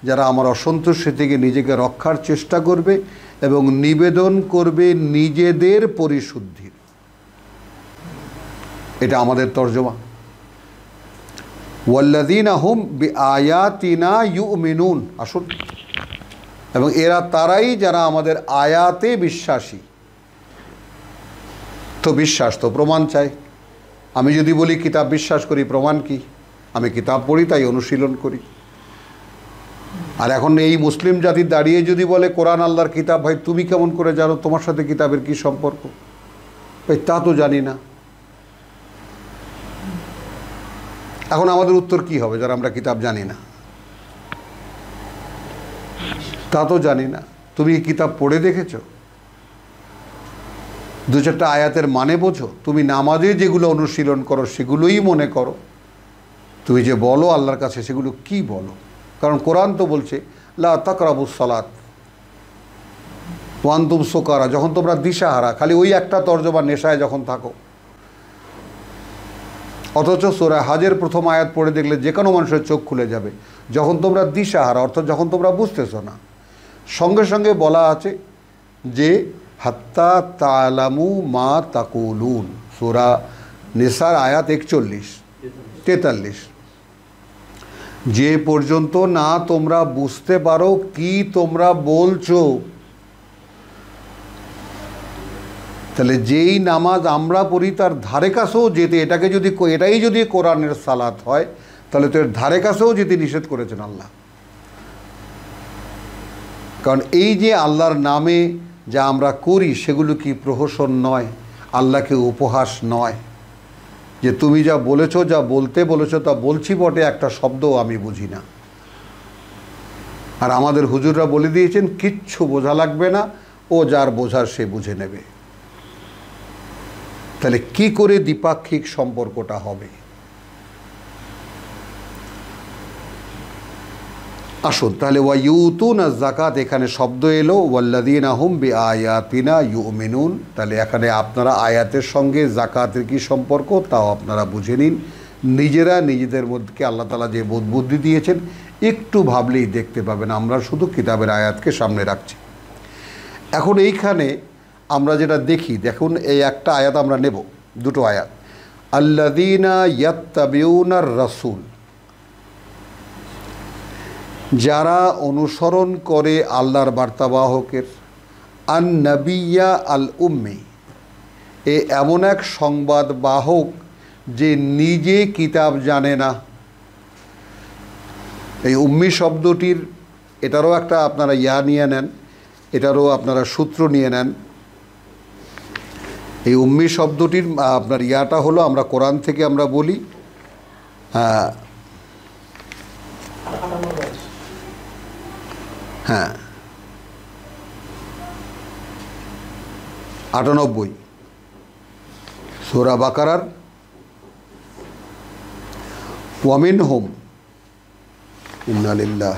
যারা আমার অসন্তুষ্টি থেকে নিজেকে রক্ষার চেষ্টা করবে এবং নিবেদন করবে নিজেদের পরিশুদ্ধির, এটা আমাদের তর্জমা। ওয়াল্লাযীনা হুম বিআয়াতিনা ইউমিনুন, আসুন, এবং এরা তারাই যারা আমাদের আয়াতে বিশ্বাসী। তো বিশ্বাস তো প্রমাণ চাই। আমি যদি বলি কিতাব বিশ্বাস করি, প্রমাণ কি? আমি কিতাব পড়ি, তাই অনুশীলন করি। আর এখন এই মুসলিম জাতি দাঁড়িয়ে যদি বলে কোরআন আল্লাহর কিতাব, ভাই তুমি কেমন করে জানো? তোমার সাথে কিতাবের কি সম্পর্ক? ভাই তা তো জানি না। এখন আমাদের উত্তর কি হবে যারা আমরা কিতাব জানি না? তা তো জানি না। তুমি কি কিতাব পড়ে দেখেছো? 2-4টা আয়াতের মানে বোঝো? তুমি নামাজে যেগুলো অনুশীলন করো সেগুলোই মনে করো। তুমি যে বলো আল্লাহর কাছে, সেগুলো কি বলো? কারণ কোরআন তো বলছে লা তাকরাবুস সালাত ওয়া আনতুম সুকারা, যখন তোমরা দিশাহারা, খালি ওই একটা তর্জমা নেশায় যখন থাকো। অথচ সূরা হজের প্রথম আয়াত পড়ে দেখলে যে কোনো মানুষের চোখ খুলে যাবে। যখন তোমরা দিশাহারা, অর্থাৎ যখন তোমরা বুঝতেছো না, সঙ্গে সঙ্গে বলা আছে যে হাত্তা তালামু মা তাকুলুন, সূরা নিসার আয়াত 41-43, যে পর্যন্ত না তোমরা বুঝতে পারো কি তোমরা বলছো। তাহলে যেই নামাজ আমরা পড়ি তার ধারে কাছেও যেতে, এটাই যদি কোরআনের সালাত হয়, তাহলে তো এর ধারে কাছেও যেতে নিষেধ করেছেন আল্লাহ। কারণ এই যে আল্লাহর নামে যা আমরা করি সেগুলো কি প্রহসন নয়, আল্লাহকে উপহাস নয়, যে তুমি যা বলেছো, যা বলতে বলেছো তা বলছি বটে, একটা শব্দও আমি বুঝি না। আর আমাদের হুজুররা বলে দিয়েছেন কিচ্ছু বোঝা লাগবে না, ও যার বোঝার সে বুঝে নেবে। তাহলে কি করে দ্বিপাক্ষিক সম্পর্কটা হবে? আসুন তাহলে ওয়াইউতুনা যাকাত, এখানে শব্দ এলো ওয়াল্লাযীনা হুম বিআয়াতিনা ইউমিনুন। তাহলে এখানে আপনারা আয়াতের সঙ্গে যাকাতের কি সম্পর্ক তাও আপনারা বুঝে নিন। নিজেরা নিজেদের মধ্যে আল্লাহ তাআলা যে বোধ বুদ্ধি দিয়েছেন একটু ভাবলেই দেখতে পাবেন। আমরা শুধু কিতাবের আয়াতকে সামনে রাখছি। এখন এইখানে আমরা যেটা দেখি, দেখুন এই একটা আয়াত আমরা নেব, দুটো আয়াত। আল্লাযীনা ইয়াত্তাবিউনার রাসূল, যারা অনুসরণ করে আল্লাহর বার্তাবাহকের, আন নবিয়্যা আল উম্মি, এ এমন এক সংবাদ বাহক যে নিজে কিতাব জানে না। এই উম্মি শব্দটির এটারও একটা আপনারা নিয়ে নেন, এটারও আপনারা সূত্র নিয়ে নেন। এই উম্মি শব্দটির আপনার ইয়াটা হলো, আমরা কোরআন থেকে আমরা বলি, হ্যাঁ 98 সূরা বাকারার ওয়ামিনহুম ইন্না লিল্লাহ,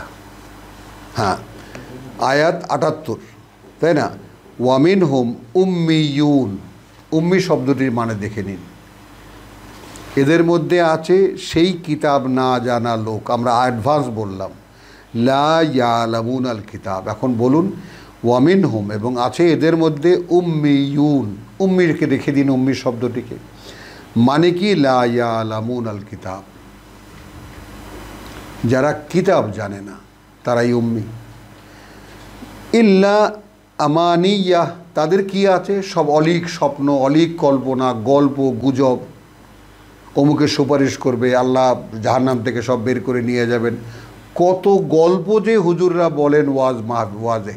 হ্যাঁ আয়াত 78, তাই না? ওয়ামিনহুম উম্মিয়ুন, উম্মি শব্দটির মানে দেখে নিন। এদের মধ্যে আছে সেই কিতাব না জানা লোক, আমরা অ্যাডভান্স বললাম, লা ইয়ালামুন আল কিতাব। এখন বলুন ওয়ামিনহুম, এবং আছে এদের মধ্যে উম্মিয়ুন, উম্মিকে রেখে দিন, উম্মি শব্দটিকে, মানে কি লা ইয়ালামুন আল কিতাব, যারা কিতাব জানে না তারাই উম্মি। ইল্লা আমানিয়া, তাদের কি আছে? সব অলীক স্বপ্ন, অলীক কল্পনা, গল্প গুজব, অমুকে সুপারিশ করবে, আল্লাহ জাহান্নাম থেকে সব বের করে নিয়ে যাবেন, কত গল্প যে হুজুররা বলেন ওয়াজে,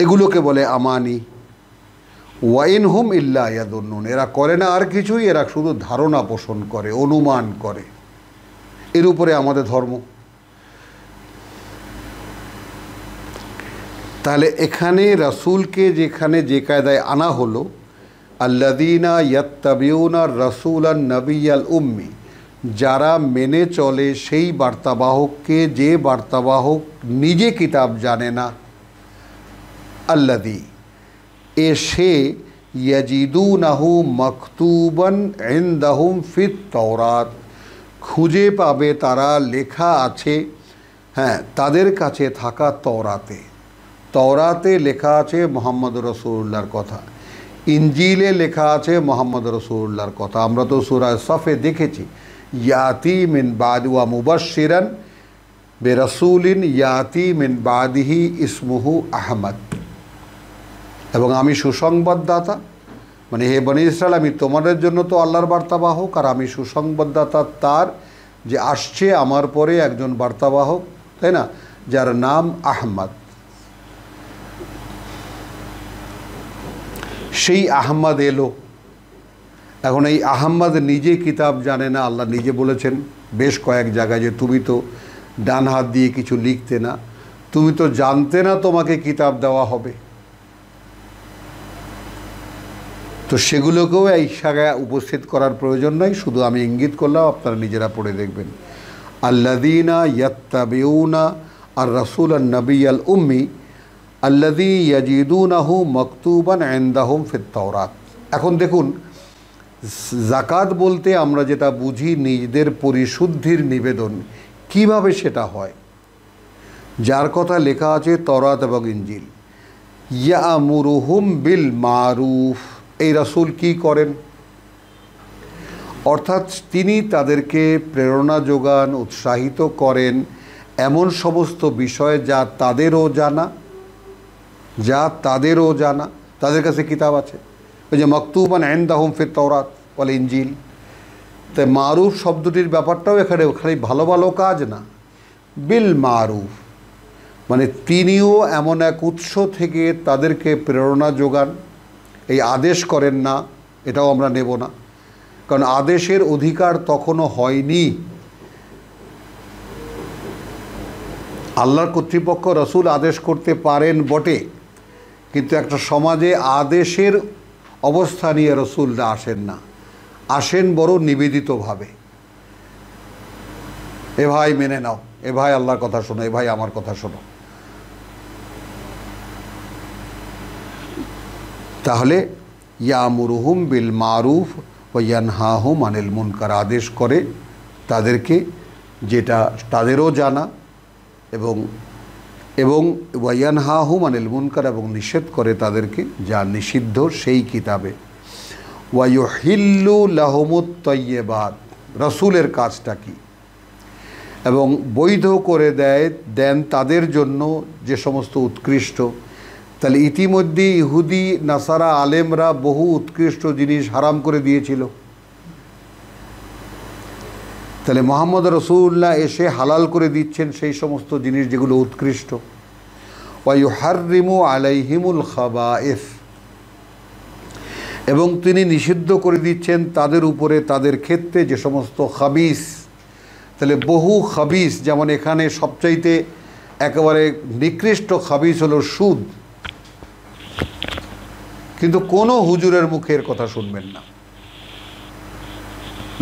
এগুলোকে বলে আমানি। ওয়াইনহুম ইল্লা ইয়াদুন্নুন, এরা করে না আর কিছুই, এরা শুধু ধারণা পোষণ করে, অনুমান করে। এর উপরে আমাদের ধর্ম। তাহলে এখানে রাসূলকে যেখানে যে কায়দায় আনা হলো, আল্লাযীনা ইয়াত্তাবিউনা রাসূলান নাবিয়্যাল উম্মি, যারা মেনে চলে সেই বার্তাবাহককে যে বার্তাবাহক নিজে কিতাব জানে না। আল্লাযী, সে ইয়াজিদুনাহু মাকতুবান ইনদাহুম ফিত তাওরাত, খুঁজে পাবে তারা লেখা আছে, হ্যাঁ তাদের কাছে থাকা তওরাতে। তওরাতে লেখা আছে মুহাম্মদ রাসূলুল্লাহর কথা, ইনজিলে লেখা আছে মুহাম্মদ রাসূলুল্লাহর কথা। আমরা তো সূরা সফে দেখেছি, ইয়াতি মিন বাদ ওয়া মুবাশশিরান বিরাসূলিন ইয়াতি মিন বাদিহি ইসমুহু আহমদ, এবং আমি সুসংবাদদাতা, মানে হে বনী ইসরায়েল, আমি তোমাদের জন্য তো আল্লাহর বার্তাবাহক, আর আমি সুসংবাদদাতা তার যে আসছে আমার পরে একজন বার্তাবাহক, তাই না, যার নাম আহমদ। সেই আহমদ এলো। এখন এই আহমদ নিজে কিতাব জানে না। আল্লাহ নিজে বলেছেন বেশ কয়েক জায়গায় যে তুমি তো ডান হাত দিয়ে কিছু লিখতে না, তুমি তো জানতে না তোমাকে কিতাব দেওয়া হবে। তো সেগুলোকেও এই জায়গায় উপস্থিত করার প্রয়োজন নাই, শুধু আমি ইঙ্গিত করলাম, আপনারা নিজেরা পড়ে দেখবেন। আল্লাযীনা ইয়াত্তাবিউনা আর রাসূলান নাবিয়্যাল উম্মি আল্লাযী ইয়াজিদুনাহু মাকতুবান ইনদাহুম ফিত তাওরাত। এখন দেখুন, জাকাত বলতে আমরা যেটা বুঝি নিজেদের পরিশুদ্ধির নিবেদন, কিভাবে সেটা হয়, যার কথা লেখা আছে তওরাত এবং ইনজিল। ইয়ামুরুহুম বিল মারুফ, এই রাসূল কি করেন? অর্থাৎ তিনি তাদেরকে প্রেরণা যোগান, উৎসাহিত করেন এমন সমস্ত বিষয় যা তাদেরও জানা, তাদের কাছে কিতাব আছে। ওই যে মাকতুবান ইনদাহুম ফিত তাওরাত ওয়াল ইনজিল। তাই মারুফ শব্দটির ব্যাপারটাও এখানে ভালো ভালো কাজ না, বিল মারুফ মানে তিনিও এমন এক উৎস থেকে তাদেরকে প্রেরণা যোগান, এই আদেশ করেন না, এটাও আমরা নেব না, কারণ আদেশের অধিকার তখনও হয়নি। আল্লাহর কর্তৃপক্ষ রাসূল আদেশ করতে পারেন বটে, কিন্তু একটা সমাজে আদেশের অবস্থা নিয়ে রাসূলরা আসেন না, আসেন বড় নিবেদিতভাবে। এ ভাই মেনে নাও, এ ভাই আল্লাহর কথা শোনো, এ ভাই আমার কথা শোনো। তাহলে ইয়ামুরুহুম বিল মারুফ ওয়া ইয়ানহাহুম আনিল মুনকার, আদেশ করে তাদেরকে যেটা তাদেরও জানা, এবং ওয়া ইয়ানহাহুম আনিল মুনকার, এবং নিষেধ করে তাদেরকে যা নিষিদ্ধ সেই কিতাবে। ওয়া ইউহিল্লু লাহুমুত তাইয়্যিবাত, রাসূলের কাজটা কি? এবং বৈধ করে দেন তাদের জন্য যে সমস্ত উৎকৃষ্ট। তাহলে ইতিমধ্যে ইহুদি নাসারা আলেমরা বহু উৎকৃষ্ট জিনিস হারাম করে দিয়েছিল, তাহলে মুহাম্মদ রাসূলুল্লাহ এসে হালাল করে দিচ্ছেন সেই সমস্ত জিনিস যেগুলো উৎকৃষ্ট। ওয়া ইউহাররিমু আলাইহিমুল খাবায়েস, এবং তিনি নিষিদ্ধ করে দিচ্ছেন তাদের উপরে তাদের ক্ষেত্রে যে সমস্ত খাবিস। তাহলে বহু খাবিস, যেমন এখানে সবচাইতে একেবারে নিকৃষ্ট খাবিস হলো সুদ, কিন্তু কোনো হুজুরের মুখের কথা শুনবেন না।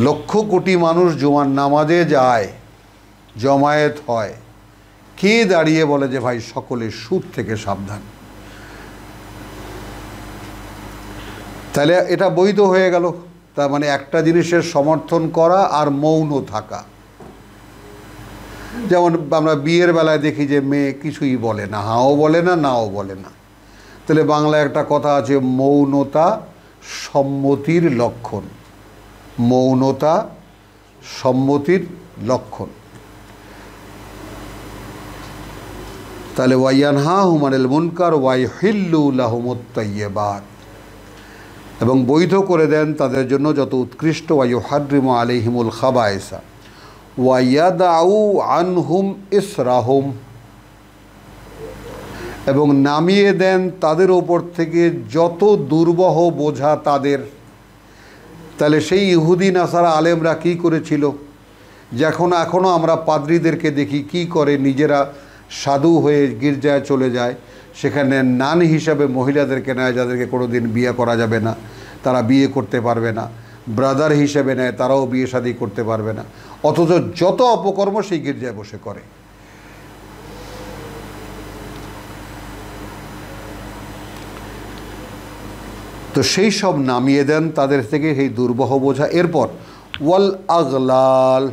লক্ষ কোটি মানুষ জুমার নামাজে যায়, জমায়েত হয়, কে দাঁড়িয়ে বলে যে ভাই সকলে সুদ থেকে সাবধান? তাহলে এটা বৈধ হয়ে গেল। তার মানে একটা জিনিসের সমর্থন করা আর মৌন থাকা। যেমন আমরা বিয়ের বেলায় দেখি যে মেয়ে কিছুই বলে না, হাও বলে না, নাও বলে না। তাহলে বাংলায় একটা কথা আছে, মৌনতা সম্মতির লক্ষণ। মৌনতা সম্মতির লক্ষণ। তাহলে ওয়া ইয়ানহাহুম আনিল মুনকার ওয়া ইউহিল্লু লাহুমুত তাইয়্যিবাত, এবং বৈধ করে দেন তাদের জন্য যত উৎকৃষ্ট। ওয়া ইউহাররিমু আলাইহিমুল খাবায়েসা ওয়া ইয়াদাউ আনহুম ইসরাহুম, এবং নামিয়ে দেন তাদের ওপর থেকে যত দুর্বহ বোঝা তাদের। তাহলে সেই ইহুদি নাসারা আলেমরা কি করেছিল? যখন এখনও আমরা পাদ্রীদেরকে দেখি কি করে, নিজেরা সাধু হয়ে গির্জায় চলে যায়, সেখানে নান হিসাবে মহিলাদেরকে নেয় যাদেরকে কোনো দিন বিয়ে করা যাবে না, তারা বিয়ে করতে পারবে না। ব্রাদার হিসেবে নেয়, তারাও বিয়ে শাদী করতে পারবে না, অথচ যত অপকর্ম সেই গির্জায় বসে করে। তো সেই সব নামিয়ে দেন তাদের থেকে এই দুর্বহ বোঝা। এরপর ওয়াল আগলাল,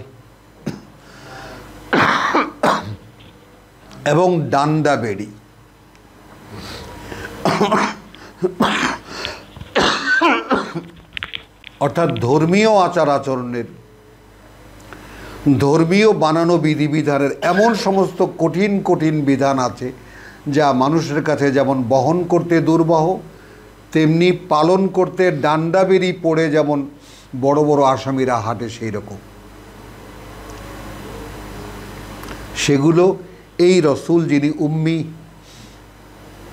এবং ডান্ডা বেড়ি। অর্থাৎ ধর্মীয় আচার আচরণের, ধর্মীয় বানানো বিধিবিধানের এমন সমস্ত কঠিন কঠিন বিধান আছে যা মানুষের কাছে যেমন বহন করতে দুর্বহ, তেমনি পালন করতে ডান্ডা বেড়ি পড়ে যেমন বড় বড় আসামিরা হাঁটে সেই রকম। সেগুলো এই রসুল, যিনি উম্মি,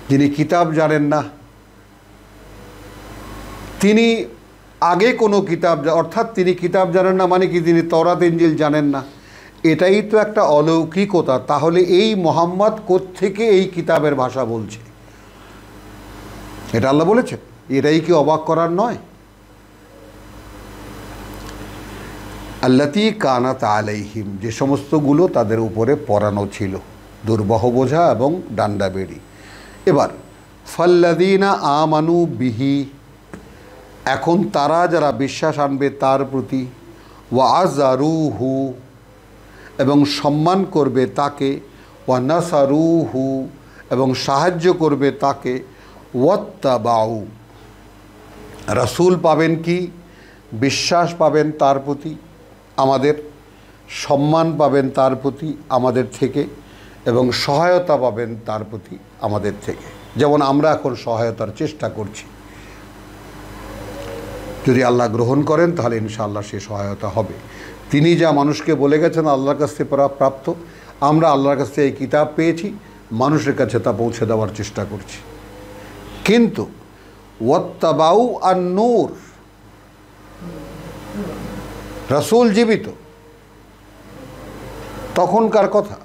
যিনি কিতাব জানেন না, তিনি আগে কোনো কিতাব, অর্থাৎ তিনি কিতাব জানেন না মানে কি তিনি তওরাত ইনজিল জানেন না, এটাই তো একটা অলৌকিকতা। তাহলে এই মুহাম্মদ কোত্থেকে এই কিতাবের ভাষা বলছে? এটা আল্লাহ বলেছেন, এটাই কি অবাক করার নয়? আল্লাতী কানাত আলাইহিম, যে সমস্তগুলো তাদের উপরে পরানো ছিল, দুর্বহ বোঝা এবং ডান্ডা বেড়ি। এবার ফাল্লাযীনা আমানু বিহি, এখন তারা যারা বিশ্বাস আনবে তার প্রতি, ওয়া আযারুহু এবং সম্মান করবে তাকে, ওয়া নাসারুহু এবং সাহায্য করবে তাকে, ওয়াত্তাবাউ রাসূল পাবেন কি? বিশ্বাস পাবেন তার প্রতি আমাদের, সম্মান পাবেন তার প্রতি আমাদের থেকে, এবং সহায়তা পাবেন তার প্রতি আমাদের থেকে। যেমন আমরা এখন সহায়তার চেষ্টা করছি, যদি আল্লাহ গ্রহণ করেন তাহলে ইনশাআল্লাহ সে সহায়তা হবে। তিনি যা মানুষকে বলে গেছেন আল্লাহর কাছ থেকে প্রাপ্ত, আমরা আল্লাহর কাছ থেকে এই কিতাব পেয়েছি, মানুষের কাছে তা পৌঁছে দেওয়ার চেষ্টা করছি। কিন্তু ওয়াত্তাবাউ আন-নূর, রাসূল জীবিত তখনকার কথা,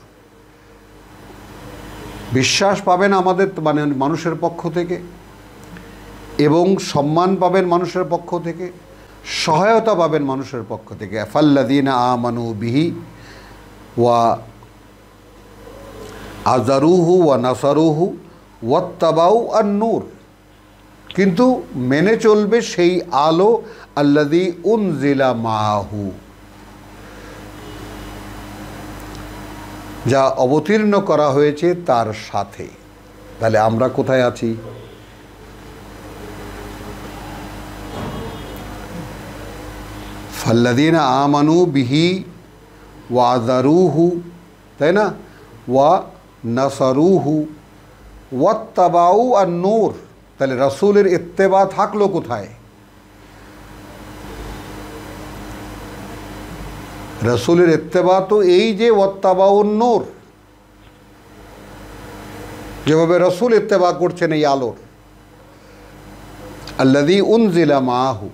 বিশ্বাস পাবেন আমাদের মানে মানুষের পক্ষ থেকে, এবং সম্মান পাবেন মানুষের পক্ষ থেকে, সহায়তা পাবেন মানুষের পক্ষ থেকে। ফাল্লাযীনা আমানু বিহি ওয়া আযারুহু ওয়া নাসারুহু ওয়াত্তাবাউ আন-নূর, কিন্তু মেনে চলবে সেই আলো আল্লাযী উনজিলা মাহু, যা অবতীর্ণ করা হয়েছে তার সাথে। তাহলে আমরা কোথায় আছি? ফাল্লাযীনা আমানু বিহি ওয়া আযারুহু, তাই না, ওয়া নাসারুহু ওয়াত্তাবাউ আন-নূর। তাহলে রাসূলের ইত্তেবা থাকলো কোথায়? রাসূলের ইত্তেবা তো এই যে ওয়াত্তাবাউ আন-নূর, যেভাবে রাসূল ইত্তেবা করছেন এই আলোর, আল্লাযী উনজিলা মাহু,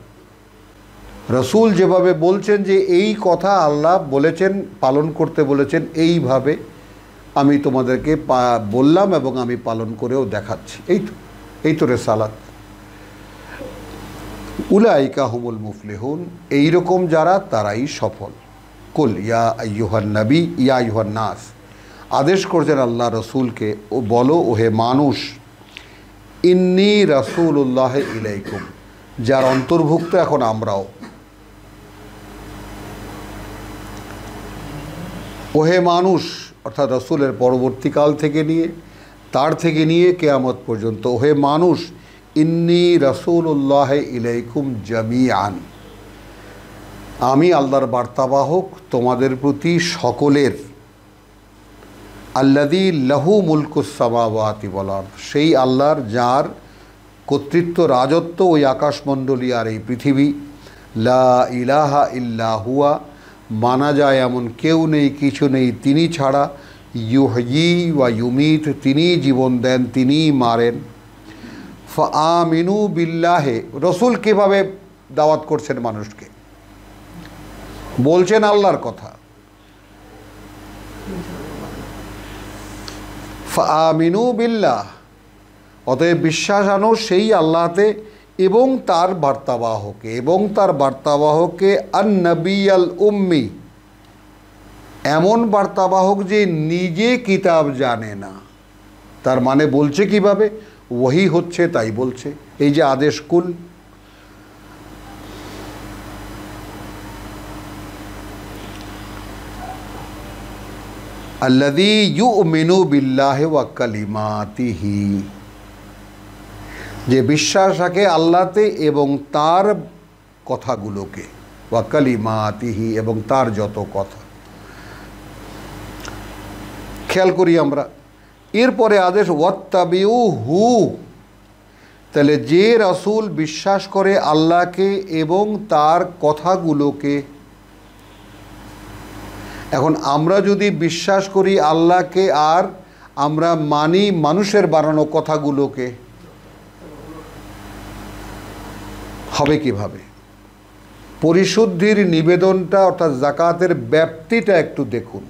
রাসূল যেভাবে বলছেন যে এই কথা আল্লাহ বলেছেন, পালন করতে বলেছেন, এইভাবে আমি তোমাদেরকে বললাম এবং আমি পালন করেও দেখাচ্ছি। এই তো রেসালাত। উলাইকা হুমুল মুফলিহুন, এইরকম যারা তারাই সফল। কুল ইয়া আইয়ুহান নবী ইয়া আইয়ুহান নাস, আদেশ করছেন আল্লাহ রসুলকে, ও বলো ওহে মানুষ, ইন্নী রাসূলুল্লাহ ইলাইকুম, যার অন্তর্ভুক্ত এখন আমরাও। ওহে মানুষ অর্থাৎ রসুলের পরবর্তীকাল থেকে নিয়ে, তার থেকে নিয়ে কিয়ামত পর্যন্ত, ওহে মানুষ, ইন্নী রাসূলুল্লাহ ইলাইকুম জামিআন, আমি আল্লাহর বার্তাবাহক তোমাদের প্রতি সকলের। আল্লাযী লাহু মুলকুস সামাওয়াতি ওয়াল আরদ, সেই আল্লাহর যার কর্তৃত্ব রাজত্ব ওই আকাশমণ্ডলী আর এই পৃথিবী। লা ইলাহা ইল্লা হুয়া, মানা যায় এমন কেউ নেই, কিছু নেই তিনি ছাড়া। ইউহয়ী ওয়া ইউমীত, তিনিই জীবন দেন, তিনিই মারেন। ফাআমিনু বিল্লাহে, রসুল কীভাবে দাওয়াত করছেন মানুষকে? বলছেন আল্লাহর কথা, ফাআমিনু বিল্লাহ, অতএব বিশ্বাস আনো সেই আল্লাহতে এবং তার বার্তাবাহকে, এবং তার বার্তাবাহকে আন-নবিয়াল উম্মি, এমন বার্তাবাহক যে নিজে কিতাব জানে না। তার মানে বলছে কিভাবে? ওহী হচ্ছে তাই বলছে। এই যে আদেশ কুল, আল্লাযী ইউমিনু বিল্লাহি ওয়া কালিমাতিহি, যে বিশ্বাস রাখে আল্লাহতে এবং তার কথাগুলোকে, ওয়া কালিমাতিহি এবং তার যত কথা। খেয়াল করি আমরা, এরপরে আদেশ ওয়াত্তাবিউহু, তাহলে যে রাসূল বিশ্বাস করে আল্লাহকে এবং তার কথাগুলোকে। এখন আমরা যদি বিশ্বাস করি আল্লাহকে আর আমরা মানি মানুষের বানানো কথাগুলোকে, হবে কিভাবে? পরিশুদ্ধির নিবেদনটা অর্থাৎ যাকাতের ব্যাপ্তিটা একটু দেখুন।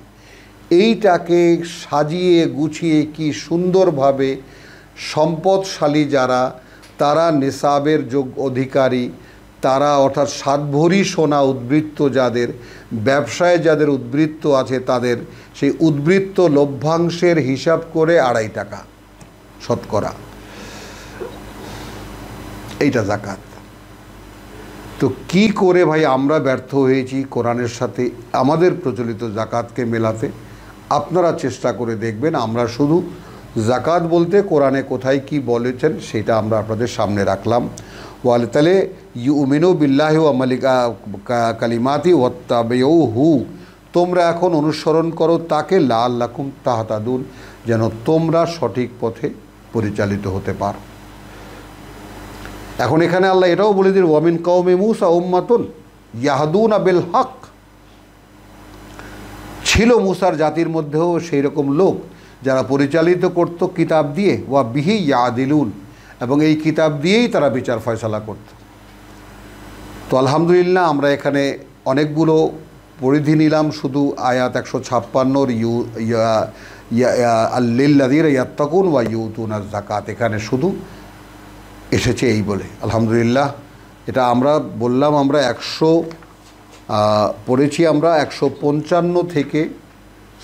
এইটাকে সাজিয়ে গুছিয়ে কি সুন্দরভাবে সম্পদশালী যারা, তারা নিসাবের যোগ্য অধিকারী, তারা অর্থাৎ 7 ভরি সোনা উদ্বৃত্ত যাদের, ব্যবসায় যাদের উদ্বৃত্ত আছে তাদের সেই উদ্বৃত্ত লভ্যাংশের হিসাব করে 2.5 টাকা শতকরা, এইটা যাকাত। তো কি করে ভাই আমরা ব্যর্থ হয়েছি কোরআনের সাথে আমাদের প্রচলিত জাকাতকে মেলাতে? আপনারা চেষ্টা করে দেখবেন। আমরা শুধু জাকাত বলতে কোরআনে কোথায় কি বলেছেন সেটা আমরা আপনাদের সামনে রাখলাম। ওয়াল তালে ইউমিনু বিল্লাহি ওয়া কালিমাতি ওয়াত্তাবিউহু, তোমরা এখন অনুসরণ করো তাকে লাআল্লাকুম তাহতাদুন, যেন তোমরা সঠিক পথে পরিচালিত হতে পারো। এখন এখানে আল্লাহ এটাও বলে দিন ওয়ামিন কওমি মূসা উম্মাতুন ইয়াহদুনা বিল হক, ছিল মূসার জাতির মধ্যেও সেই রকম লোক যারা পরিচালিত করত কিতাব দিয়ে, ওয়া বিহি ইয়াদিলুন, এবং এই কিতাব দিয়েই তারা বিচার ফয়সালা করত। তো আলহামদুলিল্লাহ আমরা এখানে অনেকগুলো পরিধি নিলাম, শুধু আয়াত 156 আল্লিল্লাযীনা ইয়াত্তাকুন ওয়া ইউতুনাজ যাকাত, এখানে শুধু এসেছে এই বলে আলহামদুলিল্লাহ। এটা আমরা বললাম আমরা 100 পড়েছি আমরা 155 থেকে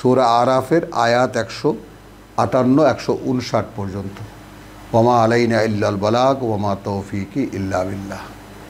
সূরা আরাফের আয়াত 158 159 পর্যন্ত। ওয়ামা আলাইনা ইল্লাল বালাগ ওয়ামা তৌফিকি ইল্লা বিল্লাহ।